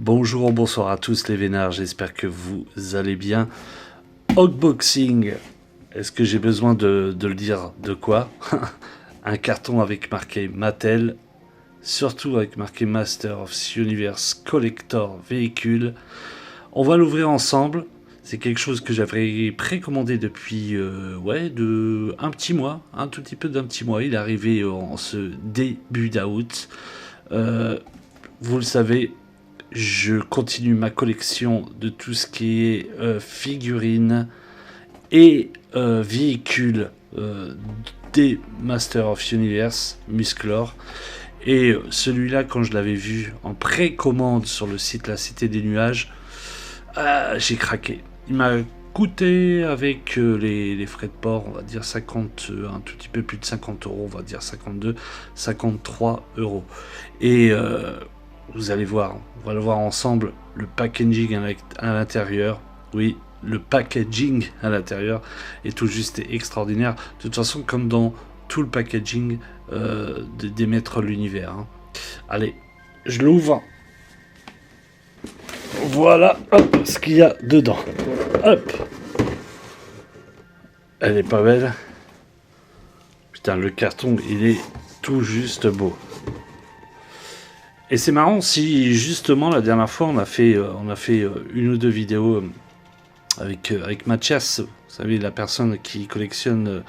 Bonjour, bonsoir à tous les vénards, j'espère que vous allez bien. Hogboxing, est-ce que j'ai besoin de le dire de quoi? Un carton avec marqué Mattel, surtout avec marqué Master of Universe Collector Véhicule. On va l'ouvrir ensemble, c'est quelque chose que j'avais précommandé depuis un petit mois, un tout petit peu d'un petit mois. Il est arrivé en ce début d'août. Vous le savez, je continue ma collection de tout ce qui est figurines et véhicules des Master of Universe Musclor. Et celui-là, quand je l'avais vu en précommande sur le site La Cité des Nuages, j'ai craqué. Il m'a coûté avec les frais de port, on va dire 50, un tout petit peu plus de 50 euros, on va dire 52, 53 euros. Et vous allez voir, on va le voir ensemble, le packaging à l'intérieur. Oui, le packaging à l'intérieur est tout juste extraordinaire. De toute façon, comme dans tout le packaging des maîtres de l'univers. Hein. Allez, je l'ouvre. Voilà, hop, ce qu'il y a dedans. Hop. Elle est pas belle. Putain, le carton, il est tout juste beau. Et c'est marrant si justement la dernière fois on a fait une ou deux vidéos avec Mathias, vous savez, la personne qui collectionne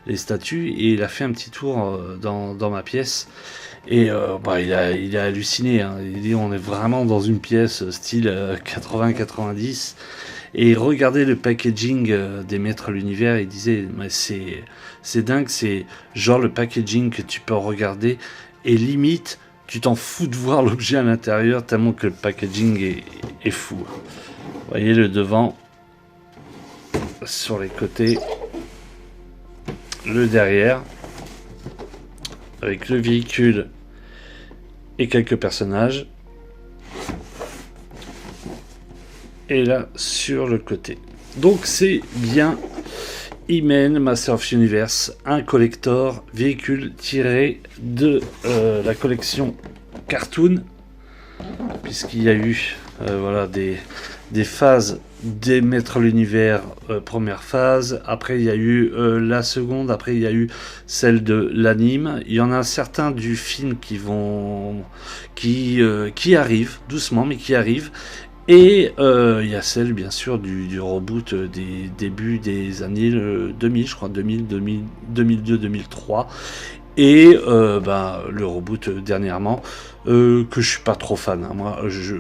les statues, et il a fait un petit tour dans ma pièce. Et il a halluciné. Hein. Il dit on est vraiment dans une pièce style 80-90. Et regardez le packaging des maîtres à l'univers. Il disait mais c'est dingue, c'est genre le packaging que tu peux regarder et limite tu t'en fous de voir l'objet à l'intérieur tellement que le packaging est fou. Vous voyez le devant, sur les côtés, le derrière, avec le véhicule et quelques personnages. Et là, sur le côté. Donc c'est bien He-Man Master of Universe, un collector véhicule tiré de la collection Cartoon, puisqu'il y a eu des phases des maîtres de l'univers, première phase, après il y a eu la seconde, après il y a eu celle de l'anime. Il y en a certains du film qui arrivent doucement, mais qui arrivent. Et il y a celle bien sûr du reboot des débuts des années 2000, je crois 2002, 2003, et le reboot dernièrement que je suis pas trop fan. Hein. Moi, je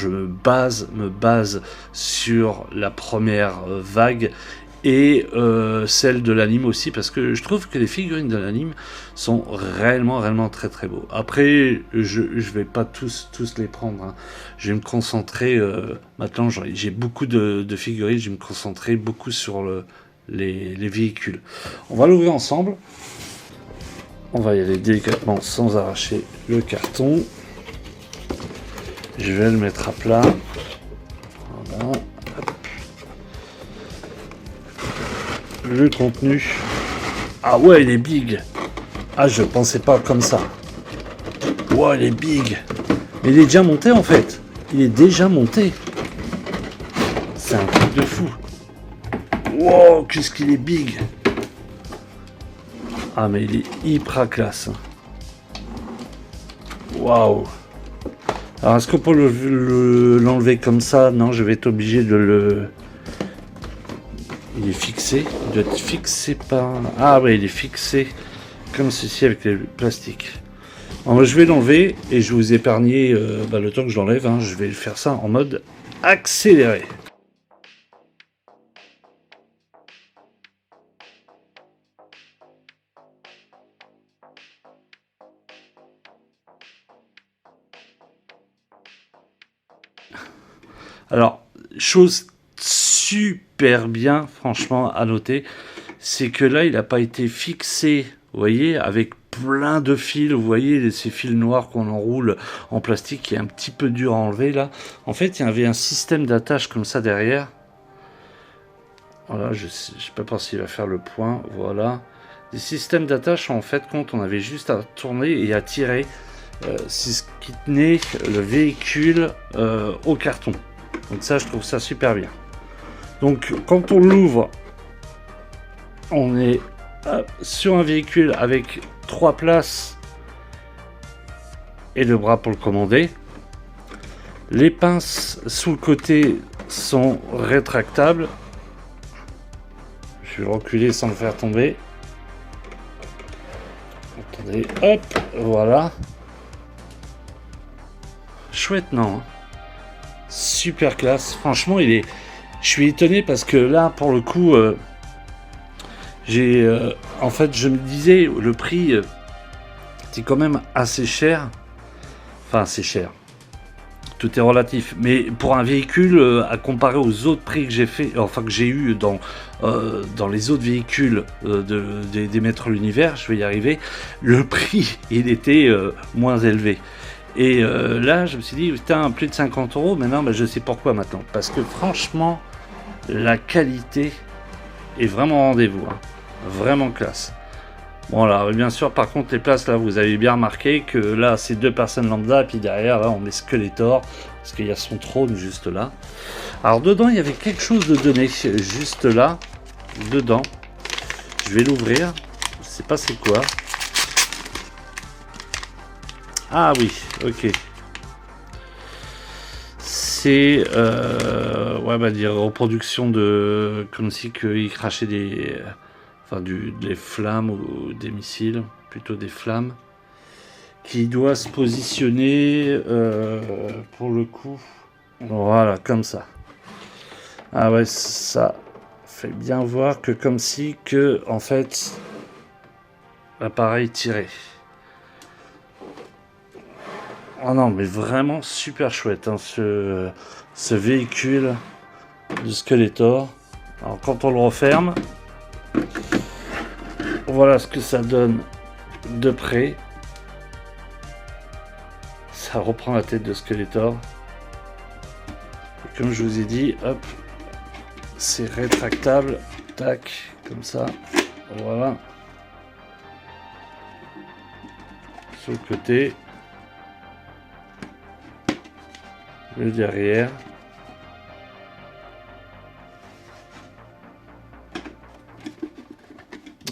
me base sur la première vague et celle de l'anime aussi, parce que je trouve que les figurines de l'anime sont réellement très très beaux. Après, je vais pas tous les prendre. Hein. Je vais me concentrer maintenant. J'ai beaucoup de figurines. Je vais me concentrer beaucoup sur les véhicules. On va l'ouvrir ensemble. On va y aller délicatement sans arracher le carton. Je vais le mettre à plat. Voilà. Le contenu. Ah ouais, il est big. Ah, je pensais pas comme ça. Ouais, il est big. Mais il est déjà monté en fait. Il est déjà monté. C'est un truc de fou. Wow, qu'est-ce qu'il est big. Ah, mais il est hyper classe. Waouh. Alors, est-ce qu'on peut l'enlever comme ça? Non, je vais être obligé de le... Il est fixé. Il doit être fixé par... Ah oui, il est fixé comme ceci avec le plastique. Alors, je vais l'enlever et je vais vous épargner le temps que je l'enlève. Hein. Je vais faire ça en mode accéléré. Alors, chose super bien, franchement, à noter, c'est que là, il n'a pas été fixé, vous voyez, avec plein de fils, vous voyez, ces fils noirs qu'on enroule en plastique, qui est un petit peu dur à enlever, là. En fait, il y avait un système d'attache comme ça derrière. Voilà, je sais pas s'il va faire le point, voilà. Des systèmes d'attache, en fait, quand on avait juste à tourner et à tirer, c'est ce qui tenait le véhicule au carton. Donc ça, je trouve ça super bien. Donc quand on l'ouvre, on est sur un véhicule avec 3 places et le bras pour le commander. Les pinces sous le côté sont rétractables. Je vais reculer sans le faire tomber. Attendez, hop, voilà. Chouette, non? Super classe. Franchement, je suis étonné parce que là, pour le coup, en fait, je me disais, le prix, c'est quand même assez cher. Enfin, assez cher. Tout est relatif, mais pour un véhicule, à comparer aux autres prix que j'ai fait, enfin que j'ai eu dans les autres véhicules des Maîtres l'Univers, je vais y arriver, le prix il était moins élevé. Et là, je me suis dit, putain, plus de 50 €, maintenant, je sais pourquoi maintenant. Parce que franchement, la qualité est vraiment au rendez-vous, hein. Vraiment classe. Bon là, bien sûr, par contre, les places, là, vous avez bien remarqué que là, c'est 2 personnes lambda, et puis derrière, là, on met Skeletor, parce qu'il y a son trône juste là. Alors, dedans, il y avait quelque chose de donné, juste là, dedans. Je vais l'ouvrir, je sais pas c'est quoi. Ah oui, ok. C'est, ouais, des reproductions de, comme si qu'il crachait des... des flammes ou des missiles, plutôt des flammes, qui doit se positionner pour le coup, voilà, comme ça. Ah ouais, ça fait bien voir que comme si que, en fait, l'appareil tirait. Oh non, mais vraiment super chouette, hein, ce véhicule de Skeletor. Alors quand on le referme, voilà ce que ça donne de près. Ça reprend la tête de Skeletor. Et comme je vous ai dit, hop, c'est rétractable. Tac, comme ça. Voilà. Sur le côté. Le derrière.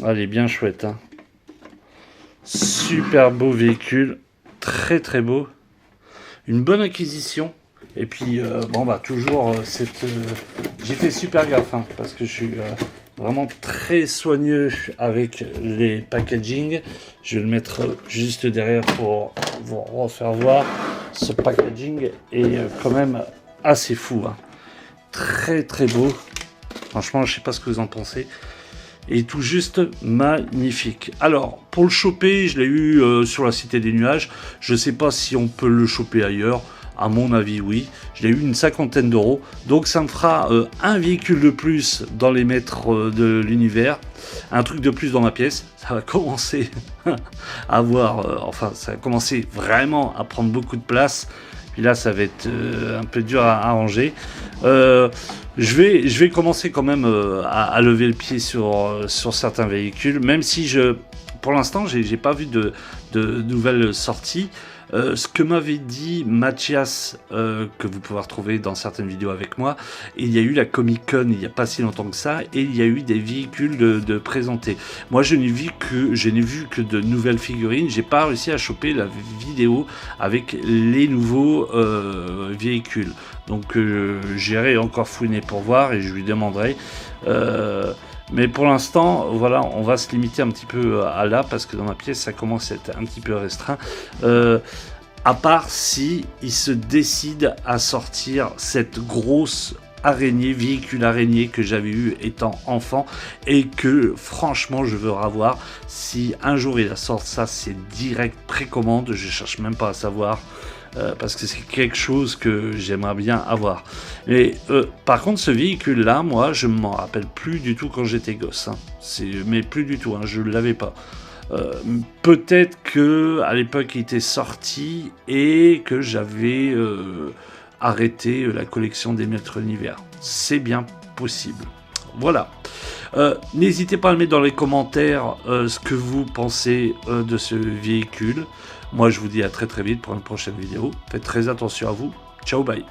Ah, elle est bien chouette, hein. Super beau véhicule, très très beau, une bonne acquisition. Et puis toujours j'ai fait super gaffe, hein, parce que je suis vraiment très soigneux avec les packaging. Je vais le mettre juste derrière pour vous refaire voir. Ce packaging est quand même assez fou, hein. Très très beau. Franchement, je sais pas ce que vous en pensez. Et tout juste magnifique. Alors, pour le choper, je l'ai eu sur la Cité des Nuages. Je ne sais pas si on peut le choper ailleurs. À mon avis, oui. Je l'ai eu une 50aine €. Donc, ça me fera un véhicule de plus dans les Maîtres de l'Univers. Un truc de plus dans ma pièce. Ça va commencer à avoir... ça va commencer vraiment à prendre beaucoup de place. Puis là, ça va être un peu dur à ranger. Je vais commencer quand même à lever le pied sur certains véhicules, même si pour l'instant, j'ai pas vu de nouvelles sorties. Ce que m'avait dit Mathias, que vous pouvez retrouver dans certaines vidéos avec moi, il y a eu la Comic Con il n'y a pas si longtemps que ça, et il y a eu des véhicules de présentés. Moi, je n'ai vu que de nouvelles figurines. J'ai pas réussi à choper la vidéo avec les nouveaux véhicules. Donc, j'irai encore fouiner pour voir et je lui demanderai. Mais pour l'instant, voilà, on va se limiter un petit peu à là, parce que dans ma pièce, ça commence à être un petit peu restreint. À part si il se décide à sortir cette grosse véhicule araignée que j'avais eu étant enfant, et que franchement je veux revoir. Si un jour il sort ça, c'est direct précommande, je cherche même pas à savoir. Parce que c'est quelque chose que j'aimerais bien avoir. Mais par contre, ce véhicule-là, moi, je ne m'en rappelle plus du tout quand j'étais gosse, hein. Mais plus du tout, hein, je ne l'avais pas. Peut-être que à l'époque, il était sorti et que j'avais arrêté la collection des Maîtres Univers. C'est bien possible. Voilà. N'hésitez pas à le mettre dans les commentaires ce que vous pensez de ce véhicule. Moi je vous dis à très très vite pour une prochaine vidéo. Faites très attention à vous. Ciao, bye.